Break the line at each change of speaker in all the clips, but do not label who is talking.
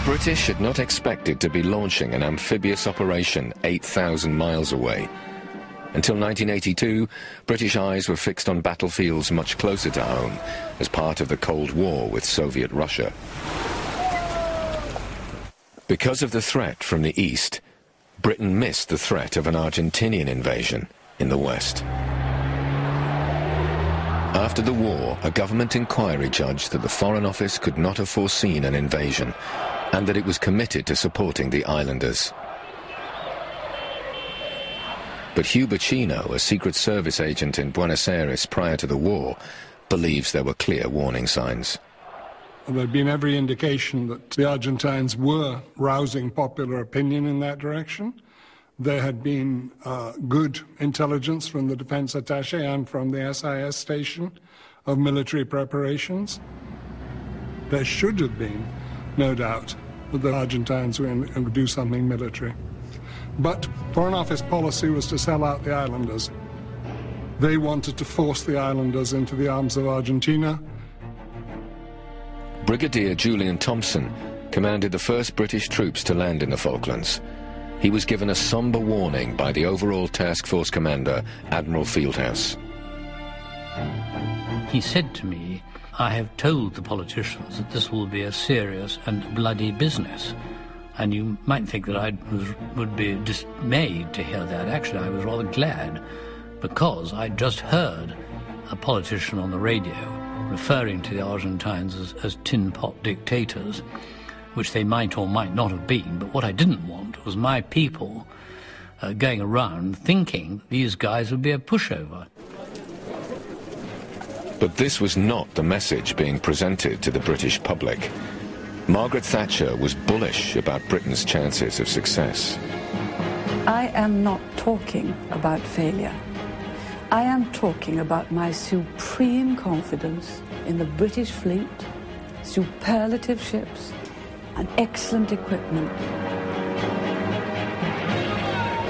British had not expected to be launching an amphibious operation 8,000 miles away. Until 1982, British eyes were fixed on battlefields much closer to home as part of the Cold War with Soviet Russia. Because of the threat from the east, Britain missed the threat of an Argentinian invasion in the west. After the war, a government inquiry judged that the Foreign Office could not have foreseen an invasion and that it was committed to supporting the islanders. But Hugh Bacino, a Secret Service agent in Buenos Aires prior to the war, believes there were clear warning signs.
There had been every indication that the Argentines were rousing popular opinion in that direction. There had been good intelligence from the defense attaché and from the SIS station of military preparations. There should have been no doubt that the Argentines were going to do something military. But Foreign Office policy was to sell out the islanders. They wanted to force the islanders into the arms of Argentina.
Brigadier Julian Thompson commanded the first British troops to land in the Falklands. He was given a somber warning by the overall task force commander, Admiral Fieldhouse.
He said to me, "I have told the politicians that this will be a serious and bloody business." And you might think that I would be dismayed to hear that. Actually, I was rather glad, because I'd just heard a politician on the radio referring to the Argentines as tin pot dictators, which they might or might not have been. But what I didn't want was my people going around thinking these guys would be a pushover.
But this was not the message being presented to the British public. Margaret Thatcher was bullish about Britain's chances of success.
I am not talking about failure. I am talking about my supreme confidence in the British fleet, superlative ships, and excellent equipment.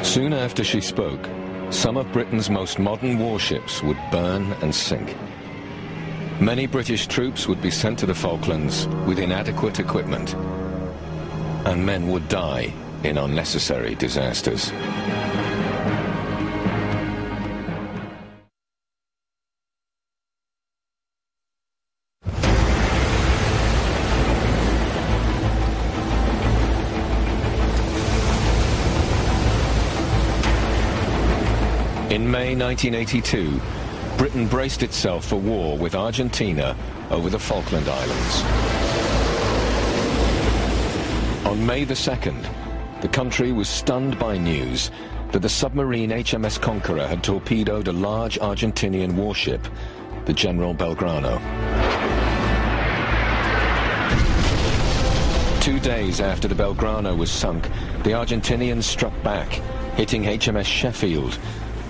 Soon after she spoke, some of Britain's most modern warships would burn and sink. Many British troops would be sent to the Falklands with inadequate equipment, and men would die in unnecessary disasters. In May 1982, Britain braced itself for war with Argentina over the Falkland Islands. On May the 2nd, the country was stunned by news that the submarine HMS Conqueror had torpedoed a large Argentinian warship, the General Belgrano. 2 days after the Belgrano was sunk, the Argentinians struck back, hitting HMS Sheffield,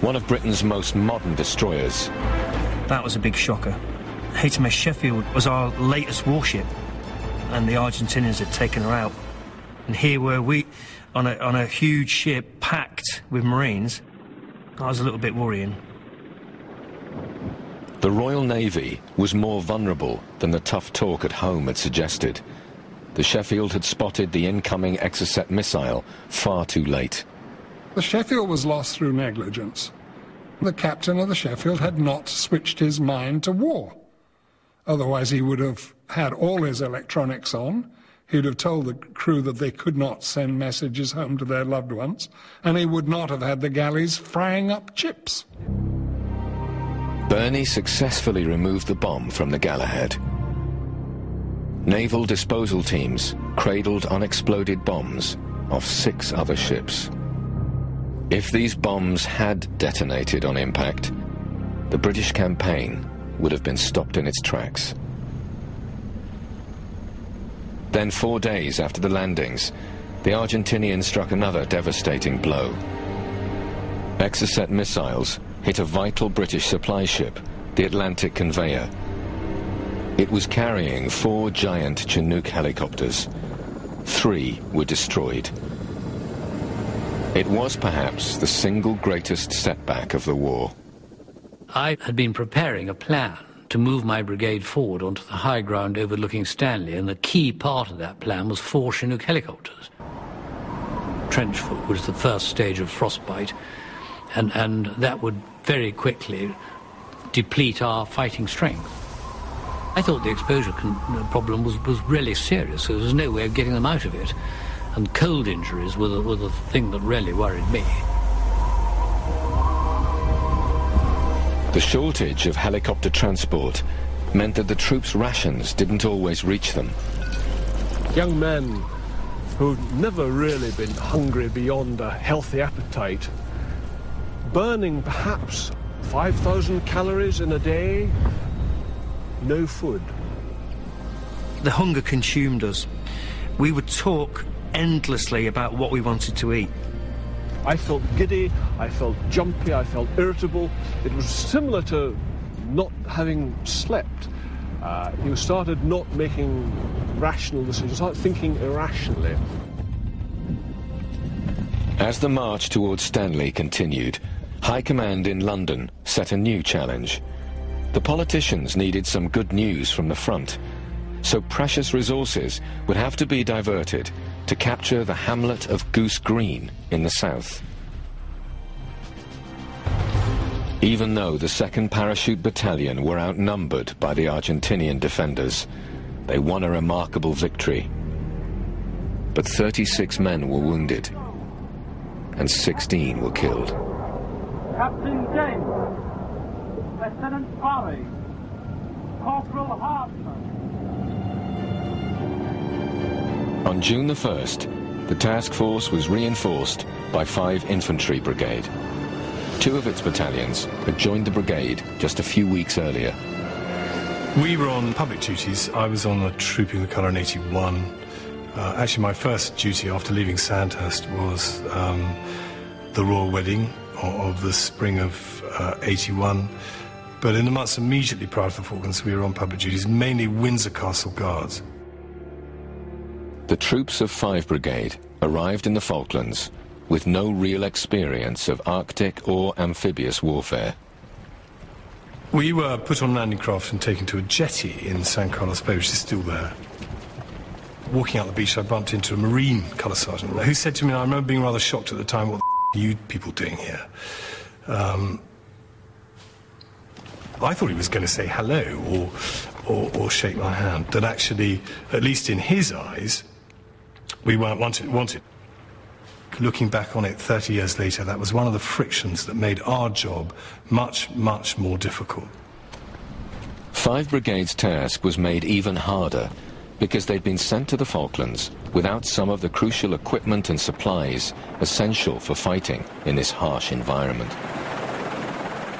one of Britain's most modern destroyers.
That was a big shocker. HMS Sheffield was our latest warship, and the Argentinians had taken her out. And here were we on a huge ship packed with Marines. That was a little bit worrying.
The Royal Navy was more vulnerable than the tough talk at home had suggested. The Sheffield had spotted the incoming Exocet missile far too late.
The Sheffield was lost through negligence. The captain of the Sheffield had not switched his mind to war. Otherwise he would have had all his electronics on, he'd have told the crew that they could not send messages home to their loved ones, and he would not have had the galleys frying up chips.
Burney successfully removed the bomb from the Galahad. Naval disposal teams cradled unexploded bombs off 6 other ships. If these bombs had detonated on impact, the British campaign would have been stopped in its tracks. Then 4 days after the landings, the Argentinians struck another devastating blow. Exocet missiles hit a vital British supply ship, the Atlantic Conveyor. It was carrying 4 giant Chinook helicopters. 3 were destroyed. It was perhaps the single greatest setback of the war.
I had been preparing a plan to move my brigade forward onto the high ground overlooking Stanley, and the key part of that plan was 4 Chinook helicopters. Trench foot was the first stage of frostbite, and that would very quickly deplete our fighting strength. I thought the exposure problem was really serious, so there was no way of getting them out of it, and cold injuries were the thing that really worried me.
The shortage of helicopter transport meant that the troops' rations didn't always reach them.
Young men who'd never really been hungry beyond a healthy appetite, burning perhaps 5,000 calories in a day, no food.
The hunger consumed us. We would talk endlessly about what we wanted to eat.
I felt giddy, I felt jumpy, I felt irritable. It was similar to not having slept. You started not making rational decisions, started thinking irrationally.
As the march towards Stanley continued, High Command in London set a new challenge. The politicians needed some good news from the front, so precious resources would have to be diverted to capture the hamlet of Goose Green in the south. Even though the 2nd Parachute Battalion were outnumbered by the Argentinian defenders, they won a remarkable victory. But 36 men were wounded, and 16 were killed.
Captain James, Lieutenant Parry, Corporal Hartman.
On June the 1st, the task force was reinforced by 5 Infantry Brigade. 2 of its battalions had joined the brigade just a few weeks earlier.
We were on public duties. I was on a trooping the colour in 81. Actually, my first duty after leaving Sandhurst was the royal wedding of the spring of 81. But in the months immediately prior to the Falklands, we were on public duties, mainly Windsor Castle Guards.
The troops of 5 Brigade arrived in the Falklands with no real experience of Arctic or amphibious warfare.
We were put on landing craft and taken to a jetty in San Carlos Bay, which is still there. Walking out the beach, I bumped into a Marine colour sergeant who said to me, I remember being rather shocked at the time, what the are you people doing here? I thought he was going to say hello or shake my hand, that actually, at least in his eyes, we weren't wanted. Looking back on it 30 years later, that was one of the frictions that made our job much, much more difficult.
5 Brigade's task was made even harder because they'd been sent to the Falklands without some of the crucial equipment and supplies essential for fighting in this harsh environment.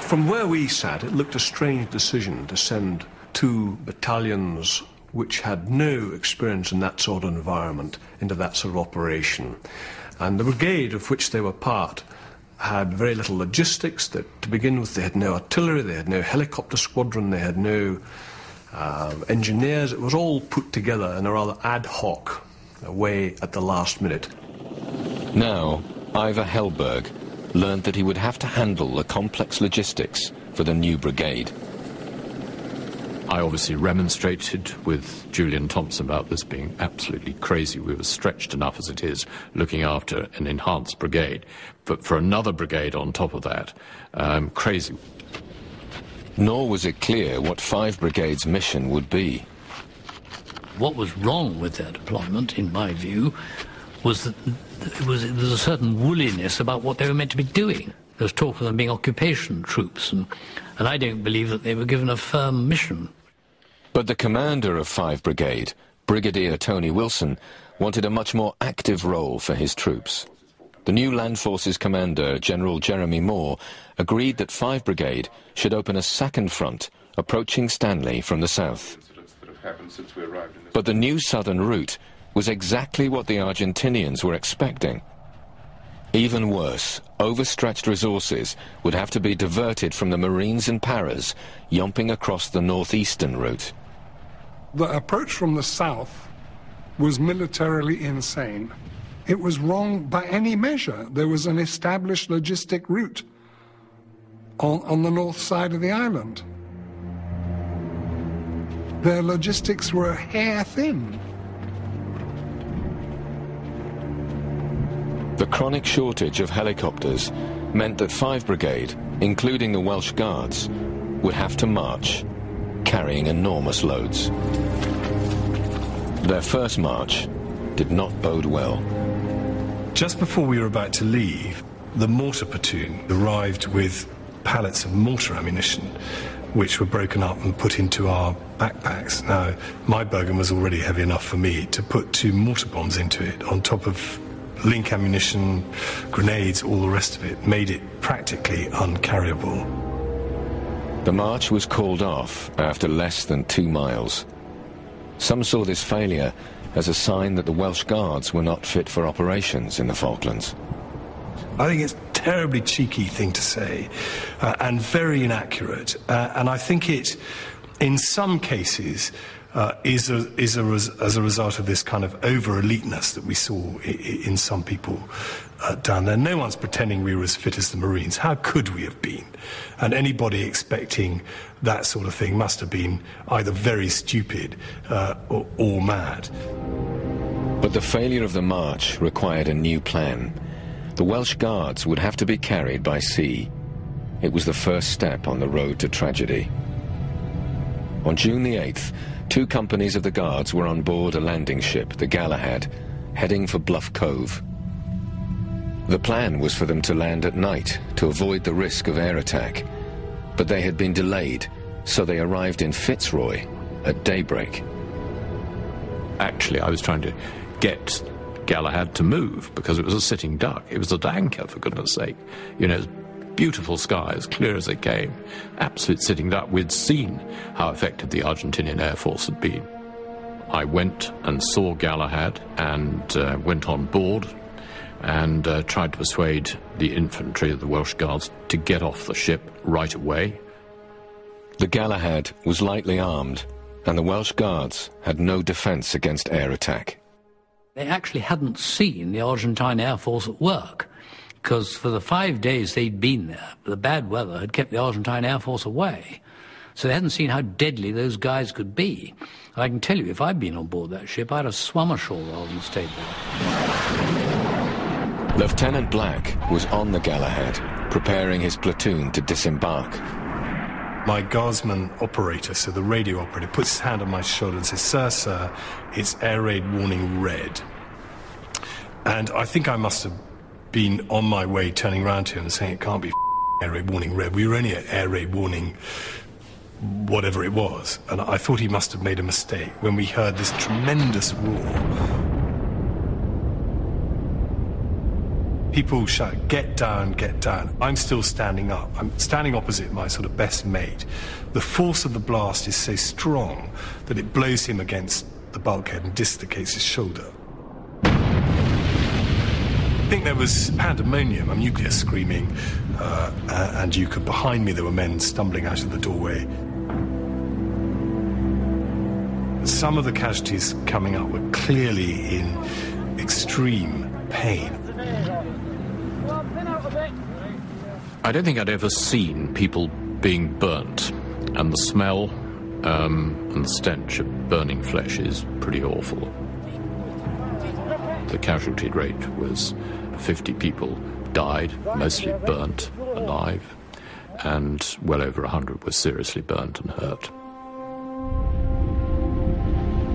From where we sat, it looked a strange decision to send 2 battalions which had no experience in that sort of environment into that sort of operation. And the brigade of which they were part had very little logistics. That, to begin with, they had no artillery, they had no helicopter squadron, they had no engineers. It was all put together in a rather ad hoc way at the last minute.
Now, Ivar Hellberg learned that he would have to handle the complex logistics for the new brigade.
I obviously remonstrated with Julian Thompson about this being absolutely crazy. We were stretched enough as it is, looking after an enhanced brigade. But for another brigade on top of that, crazy.
Nor was it clear what 5 Brigade's mission would be.
What was wrong with their deployment, in my view, was that there was a certain woolliness about what they were meant to be doing. There was talk of them being occupation troops, and I don't believe that they were given a firm mission.
But the commander of 5 Brigade, Brigadier Tony Wilson, wanted a much more active role for his troops. The new Land Forces commander, General Jeremy Moore, agreed that 5 Brigade should open a second front, approaching Stanley from the south. But the new southern route was exactly what the Argentinians were expecting. Even worse, overstretched resources would have to be diverted from the Marines and Paras, yumping across the northeastern route.
The approach from the south was militarily insane. It was wrong by any measure. There was an established logistic route on the north side of the island. Their logistics were hair thin.
The chronic shortage of helicopters meant that 5 Brigade, including the Welsh Guards, would have to march, carrying enormous loads. Their first march did not bode well.
Just before we were about to leave, the mortar platoon arrived with pallets of mortar ammunition, which were broken up and put into our backpacks. Now, my Bergen was already heavy enough for me. To put 2 mortar bombs into it, on top of link ammunition, grenades, all the rest of it, made it practically uncarryable.
The march was called off after less than 2 miles. Some saw this failure as a sign that the Welsh Guards were not fit for operations in the Falklands.
I think it's a terribly cheeky thing to say, and very inaccurate. And I think it, in some cases, is as a result of this kind of over-eliteness that we saw in some people down there. No one's pretending we were as fit as the Marines. How could we have been? And anybody expecting that sort of thing must have been either very stupid or mad.
But the failure of the march required a new plan. The Welsh Guards would have to be carried by sea. It was the first step on the road to tragedy. On June the 8th, 2 companies of the Guards were on board a landing ship, the Galahad, heading for Bluff Cove. The plan was for them to land at night to avoid the risk of air attack, but they had been delayed, so they arrived in Fitzroy at daybreak.
Actually, I was trying to get Galahad to move because it was a sitting duck. It was at anchor, for goodness sake. You know, beautiful sky, as clear as it came. Absolute sitting duck. We'd seen how effective the Argentinian Air Force had been. I went and saw Galahad and went on board and tried to persuade the infantry of the Welsh Guards to get off the ship right away.
The Galahad was lightly armed, and the Welsh Guards had no defence against air attack.
They actually hadn't seen the Argentine Air Force at work, because for the 5 days they'd been there, the bad weather had kept the Argentine Air Force away. So they hadn't seen how deadly those guys could be. And I can tell you, if I'd been on board that ship, I'd have swum ashore rather than stayed there.
Lieutenant Black was on the Galahad, preparing his platoon to disembark.
My guardsman operator, so the radio operator, puts his hand on my shoulder and says, Sir, it's air raid warning red. And I think I must have been on my way turning around to him and saying, it can't be air raid warning red. We were only at air raid warning whatever it was. And I thought he must have made a mistake when we heard this tremendous roar. People shout, get down, get down. I'm still standing up. I'm standing opposite my sort of best mate. The force of the blast is so strong that it blows him against the bulkhead and dislocates his shoulder. I think there was pandemonium, nuclear screaming, and you could, behind me there were men stumbling out of the doorway. Some of the casualties coming up were clearly in extreme pain.
I don't think I'd ever seen people being burnt, and the smell and the stench of burning flesh is pretty awful. The casualty rate was 50 people died, mostly burnt alive, and well over 100 were seriously burnt and hurt.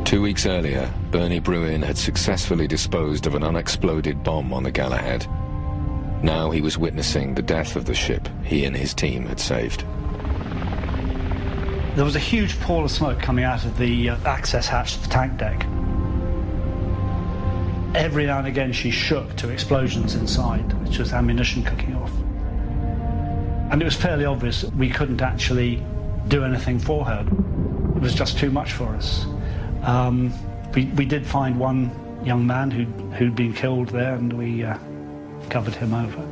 2 weeks earlier, Bernie Bruin had successfully disposed of an unexploded bomb on the Galahad. Now he was witnessing the death of the ship he and his team had saved.
There was a huge pall of smoke coming out of the access hatch to the tank deck. Every now and again she shook to explosions inside, which was ammunition cooking off. And it was fairly obvious that we couldn't actually do anything for her. It was just too much for us. We did find one young man who'd been killed there, and we covered him over.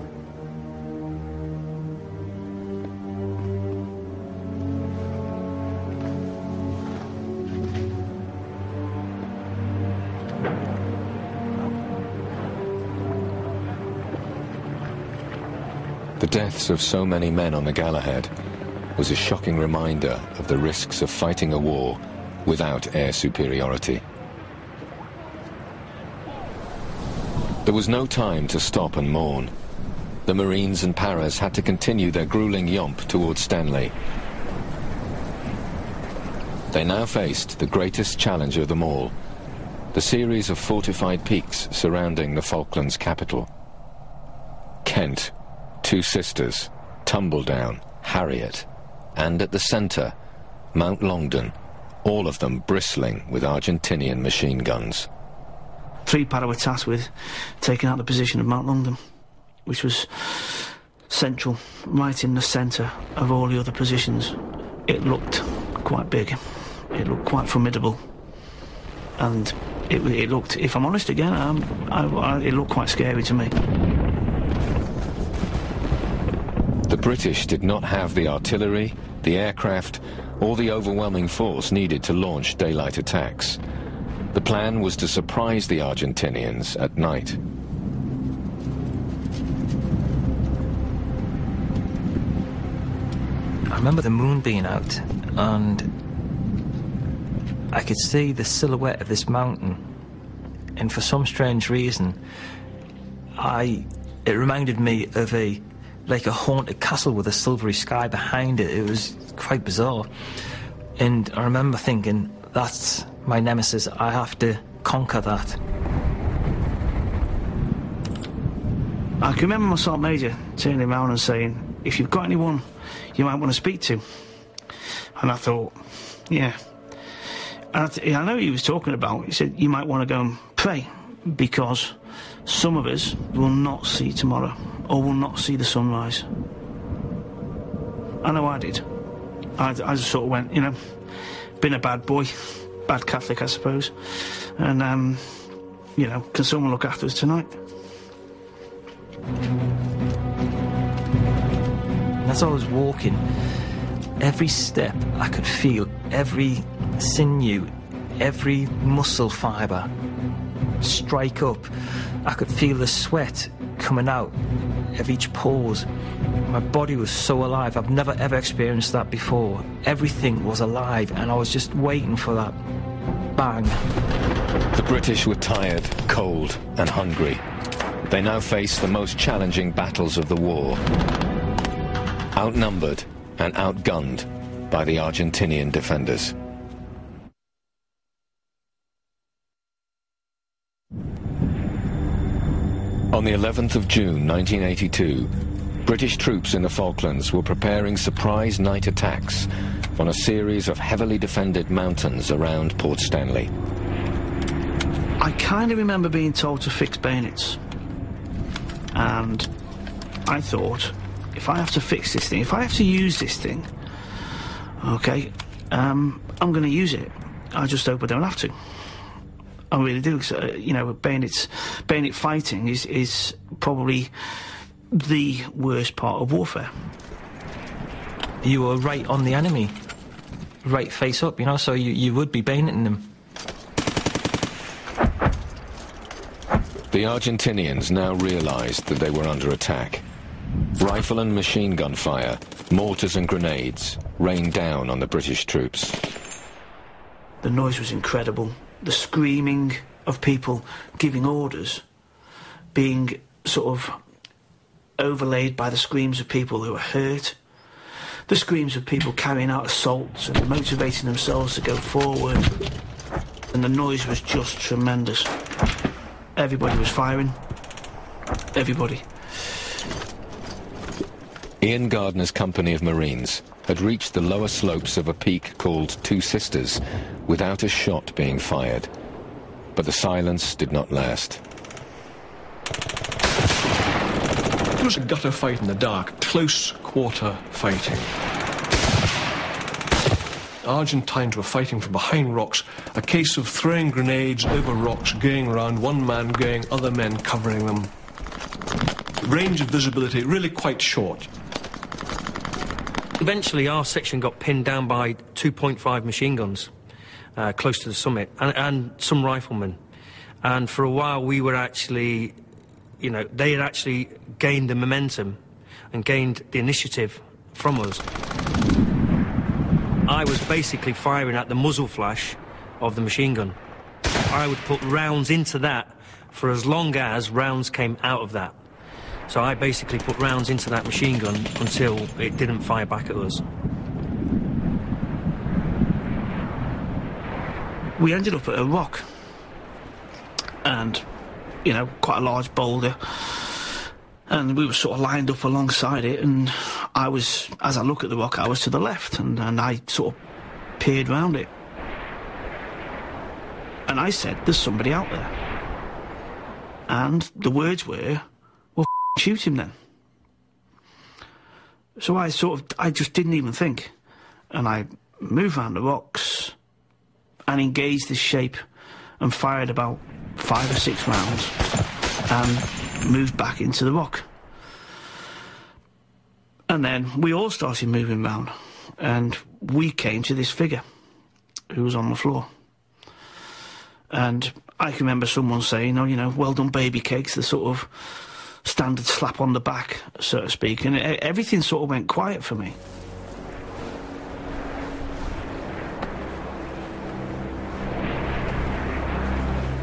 The deaths of so many men on the Galahad was a shocking reminder of the risks of fighting a war without air superiority. There was no time to stop and mourn. The Marines and Paras had to continue their grueling yomp towards Stanley. They now faced the greatest challenge of them all, the series of fortified peaks surrounding the Falklands capital. Kent, Two Sisters, Tumbledown, Harriet, and at the centre, Mount Longdon, all of them bristling with Argentinian machine guns.
3 Para were tasked with taking out the position of Mount Longdon, which was central, right in the centre of all the other positions. It looked quite big, it looked quite formidable, and it looked, if I'm honest again, it looked quite scary to me.
The British did not have the artillery, the aircraft, or the overwhelming force needed to launch daylight attacks. The plan was to surprise the Argentinians at night.
I remember the moon being out, and I could see the silhouette of this mountain, and for some strange reason, it reminded me of like a haunted castle with a silvery sky behind it. It was quite bizarre. And I remember thinking, that's my nemesis, I have to conquer that.
I can remember my Sergeant Major turning around and saying, if you've got anyone you might want to speak to. And I thought, yeah. And I know what he was talking about. He said, you might want to go and pray, because some of us will not see tomorrow, or will not see the sunrise. I know I did. I just sort of went, you know, been a bad boy, bad Catholic, I suppose. And, you know, can someone look after us tonight?
As I was walking, every step I could feel, every sinew, every muscle fibre strike up. I could feel the sweat coming out of each pause. My body was so alive. I've never ever experienced that before. Everything was alive, and I was just waiting for that bang.
The British were tired, cold, and hungry. They now faced the most challenging battles of the war. Outnumbered and outgunned by the Argentinian defenders. On the 11th of June 1982, British troops in the Falklands were preparing surprise night attacks on a series of heavily defended mountains around Port Stanley.
I kind of remember being told to fix bayonets. And I thought, if I have to fix this thing, if I have to use this thing, okay, I'm going to use it. I just hope I don't have to. I really do, because, you know, bayonet fighting is probably the worst part of warfare.
You were right on the enemy, right face up, you know, so you would be bayoneting them.
The Argentinians now realized that they were under attack. Rifle and machine gun fire, mortars and grenades rained down on the British troops.
The noise was incredible. The screaming of people giving orders being sort of overlaid by the screams of people who were hurt. The screams of people carrying out assaults and motivating themselves to go forward. And the noise was just tremendous. Everybody was firing. Everybody.
Ian Gardner's company of Marines had reached the lower slopes of a peak called Two Sisters without a shot being fired. But the silence did not last.
It was a gutter fight in the dark, close quarter fighting. Argentines were fighting from behind rocks, a case of throwing grenades over rocks, going around, one man going, other men covering them. Range of visibility really quite short.
Eventually our section got pinned down by 2.5 machine guns close to the summit, and some riflemen. And for a while we were actually, you know, they had actually gained the momentum and gained the initiative from us. I was basically firing at the muzzle flash of the machine gun. I would put rounds into that for as long as rounds came out of that. So I basically put rounds into that machine gun until it didn't fire back at us.
We ended up at a rock, and, you know, quite a large boulder, and we were sort of lined up alongside it, and I was, as I look at the rock, I was to the left, and I sort of peered round it. And I said, there's somebody out there. And the words were, well, shoot him then. So I just didn't even think. And I moved round the rocks and engaged this shape and fired about 5 or 6 rounds and moved back into the rock. And then we all started moving round, and we came to this figure who was on the floor. And I can remember someone saying, oh, you know, well done, baby cakes, the sort of standard slap on the back, so to speak, and everything sort of went quiet for me.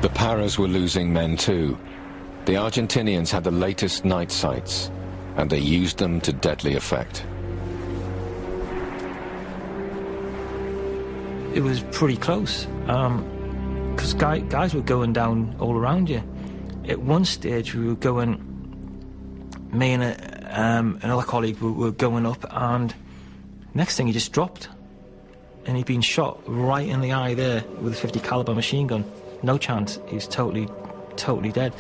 The Paras were losing men too. The Argentinians had the latest night sights, and they used them to deadly effect.
It was pretty close, because guys were going down all around you. At one stage we were going, me and another colleague were going up, and next thing he just dropped, and he'd been shot right in the eye there with a 50 caliber machine gun. No chance, he was totally dead.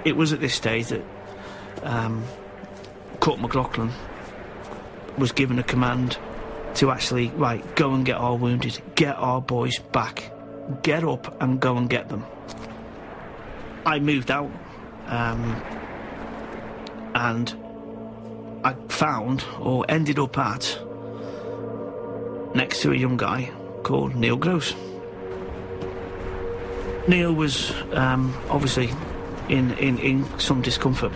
It was at this stage that Court McLaughlin was given a command to actually, right, go and get our wounded, get our boys back, get up and go and get them. I moved out, and I found, or ended up at, next to a young guy called Nº212. Neil was obviously in some discomfort.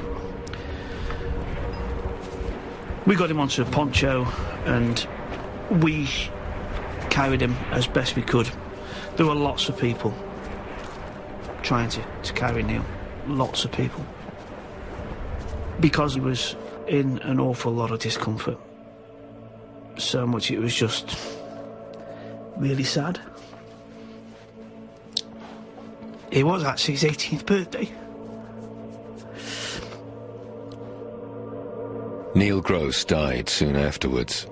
We got him onto a poncho and we carried him as best we could. There were lots of people trying to carry Neil, lots of people, because he was in an awful lot of discomfort. So much it was just really sad. It was actually his 18th birthday.
Nº212 died soon afterwards.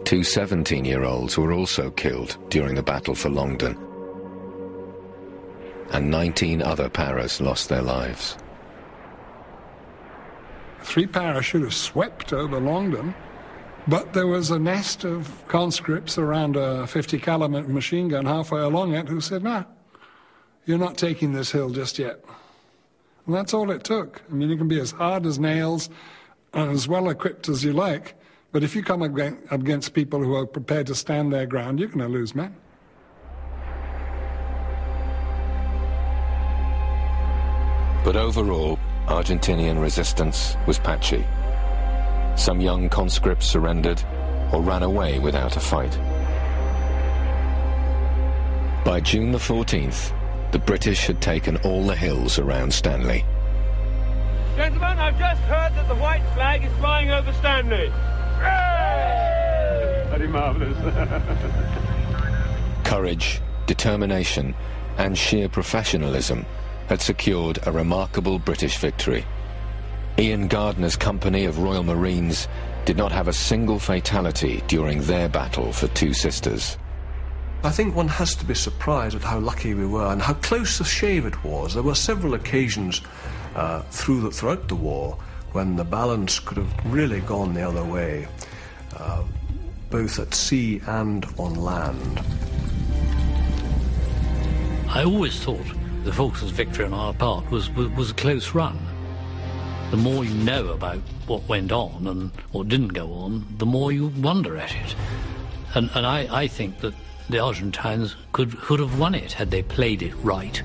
2 17-year-olds were also killed during the battle for Longdon, and 19 other Paras lost their lives.
3 Paras should have swept over Longdon, but there was a nest of conscripts around a 50 caliber machine gun halfway along it who said, nah, you're not taking this hill just yet. And that's all it took. I mean, you can be as hard as nails and as well equipped as you like, but if you come against people who are prepared to stand their ground, you're going to lose men.
But overall, Argentinian resistance was patchy. Some young conscripts surrendered or ran away without a fight. By June the 14th, the British had taken all the hills around Stanley.
Gentlemen, I've just heard that the white flag is flying over Stanley. Hooray! Very marvellous.
Courage, determination, and sheer professionalism had secured a remarkable British victory. Ian Gardner's company of Royal Marines did not have a single fatality during their battle for Two Sisters.
I think one has to be surprised at how lucky we were and how close a shave it was. There were several occasions throughout the war when the balance could have really gone the other way, both at sea and on land.
I always thought the Falklands victory on our part was a close run. The more you know about what went on and what didn't go on, the more you wonder at it. And I think that the Argentines could have won it had they played it right.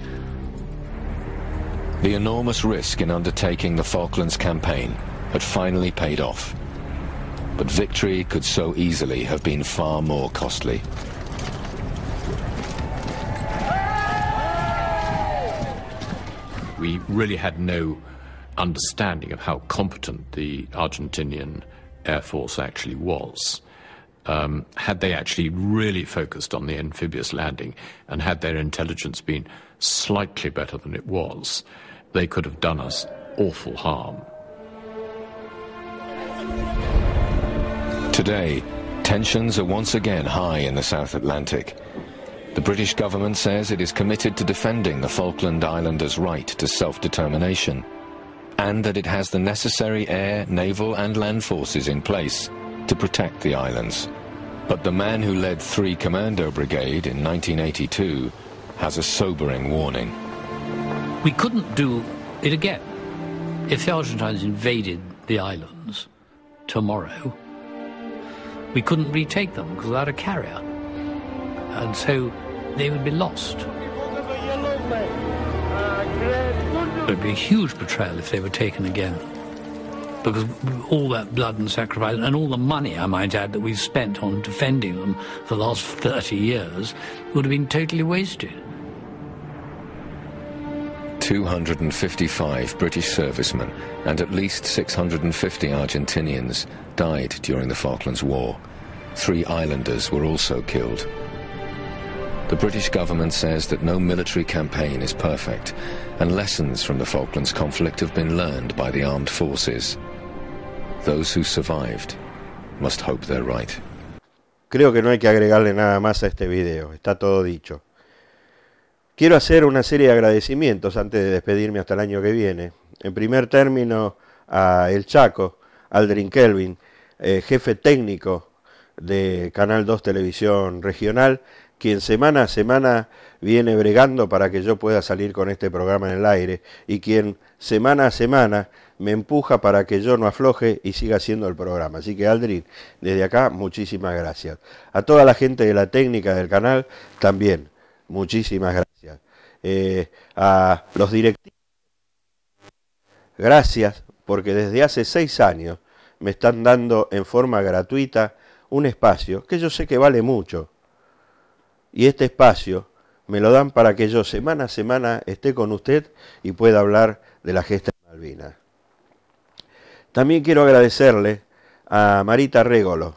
The enormous risk in undertaking the Falklands campaign had finally paid off. But victory could so easily have been far more costly.
We really had no understanding of how competent the Argentinian Air Force actually was. Had they actually really focused on the amphibious landing, and had their intelligence been slightly better than it was, they could have done us awful harm.
Today, tensions are once again high in the South Atlantic. The British government says it is committed to defending the Falkland Islanders' right to self-determination, and that it has the necessary air, naval and land forces in place to protect the islands. But the man who led 3 Commando Brigade in 1982 has a sobering warning.
We couldn't do it again. If the Argentines invaded the islands tomorrow, we couldn't retake them because without a carrier. And so they would be lost. It would be a huge betrayal if they were taken again. Because all that blood and sacrifice, and all the money, I might add, that we've spent on defending them for the last 30 years, would have been totally wasted.
255 British servicemen and at least 650 Argentinians died during the Falklands War. 3 islanders were also killed. The British government says that no military campaign is perfect, and lessons from the Falklands conflict have been learned by the armed forces. Those who survived must hope they're right.
Creo que no hay que agregarle nada más a este video, está todo dicho. Quiero hacer una serie de agradecimientos antes de despedirme hasta el año que viene. En primer término, a El Chaco, Aldrin Kelvin, jefe técnico de Canal 2 Televisión Regional, quien semana a semana viene bregando para que yo pueda salir con este programa en el aire y quien semana a semana me empuja para que yo no afloje y siga haciendo el programa. Así que Aldrin, desde acá, muchísimas gracias. A toda la gente de la técnica del canal, también, muchísimas gracias. A los directivos, gracias, porque desde hace 6 años me están dando en forma gratuita un espacio que yo sé que vale mucho. Y este espacio me lo dan para que yo semana a semana esté con usted y pueda hablar de la gesta de Malvinas. También quiero agradecerle a Marita Régolo,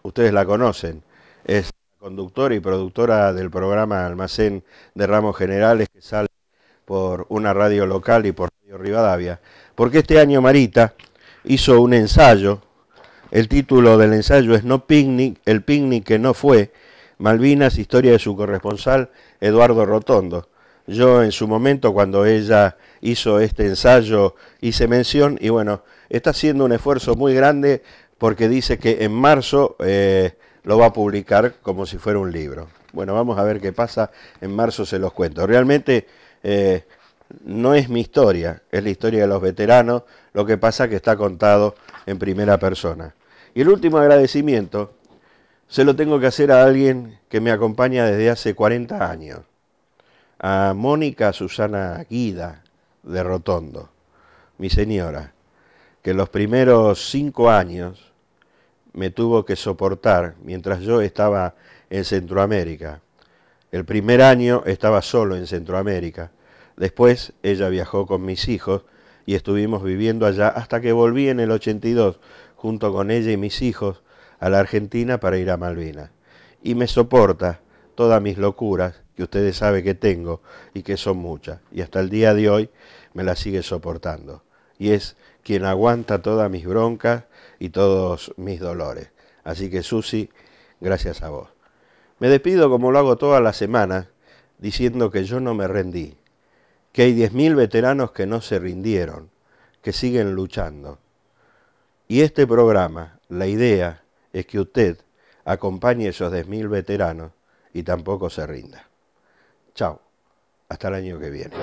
ustedes la conocen, es conductora y productora del programa Almacén de Ramos Generales que sale por una radio local y por Radio Rivadavia, porque este año Marita hizo un ensayo, el título del ensayo es No Picnic, el picnic que no fue, Malvinas, historia de su corresponsal Eduardo Rotondo. Yo en su momento, cuando ella hizo este ensayo, hice mención y bueno, está haciendo un esfuerzo muy grande porque dice que en marzo lo va a publicar como si fuera un libro. Bueno, vamos a ver qué pasa, en marzo se los cuento. Realmente no es mi historia, es la historia de los veteranos, lo que pasa que está contado en primera persona. Y el último agradecimiento se lo tengo que hacer a alguien que me acompaña desde hace 40 años, a Mónica Susana Guida de Rotondo, mi señora, que los primeros 5 años me tuvo que soportar mientras yo estaba en Centroamérica. El primer año estaba solo en Centroamérica, después ella viajó con mis hijos y estuvimos viviendo allá hasta que volví en el 82 junto con ella y mis hijos a la Argentina para ir a Malvinas. Y me soporta todas mis locuras, que ustedes saben que tengo y que son muchas. Y hasta el día de hoy me las sigue soportando. Y es quien aguanta todas mis broncas y todos mis dolores. Así que Susi, gracias a vos. Me despido como lo hago todas las semanas, diciendo que yo no me rendí, que hay 10.000 veteranos que no se rindieron, que siguen luchando. Y este programa, la idea es que usted acompañe a esos 10.000 veteranos y tampoco se rinda. Chao, hasta el año que viene.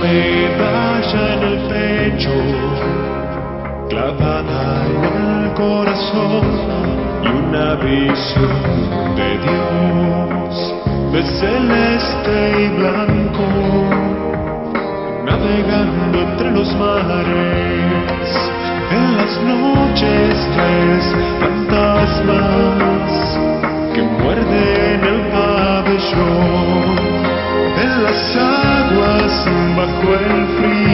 medalla en el pecho, clavada en el corazón, y una visión de Dios, de celeste y blanco, navegando entre los mares. En las noches tres fantasmas que muerden el pabellón, en las aguas bajo el frío.